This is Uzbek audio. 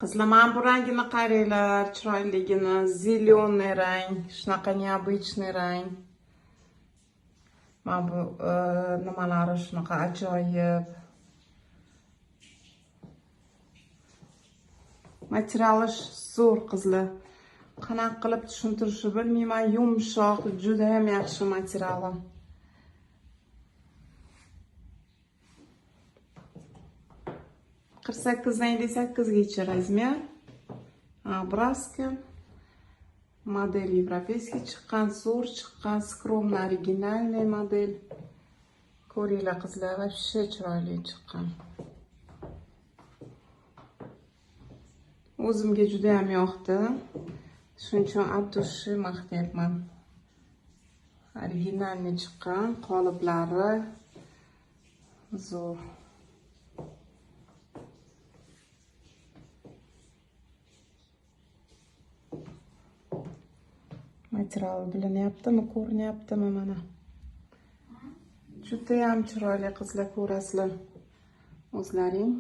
Qizlar, mana bu rangini qaranglar, chiroyligini, zеленый rang, shunaqa необычный rang. Mana bu nimalari shunaqa ajoyib. Materiali zo'r qizlar. Qanaqa qilib tushuntirishni bilmayman, yumshoq, juda ham yaxshi materiali. Qirq sakkizdan 58gacha razmer. Образка. Model европейский chiqqan, zo'r chiqqan, скромно originalniy model. Ko'ringlar qizlar, вообще chiroyli chiqqan. O'zimga juda ham yoqdi. Shuning uchun abdushi maqtayapman. Originalniy chiqqan, qoliplari zo'r. Material bilinyaptimi, ko'rinyaptimi mana. Juda ham chiroyli qizlar, ko'rasizlar o'zlaring.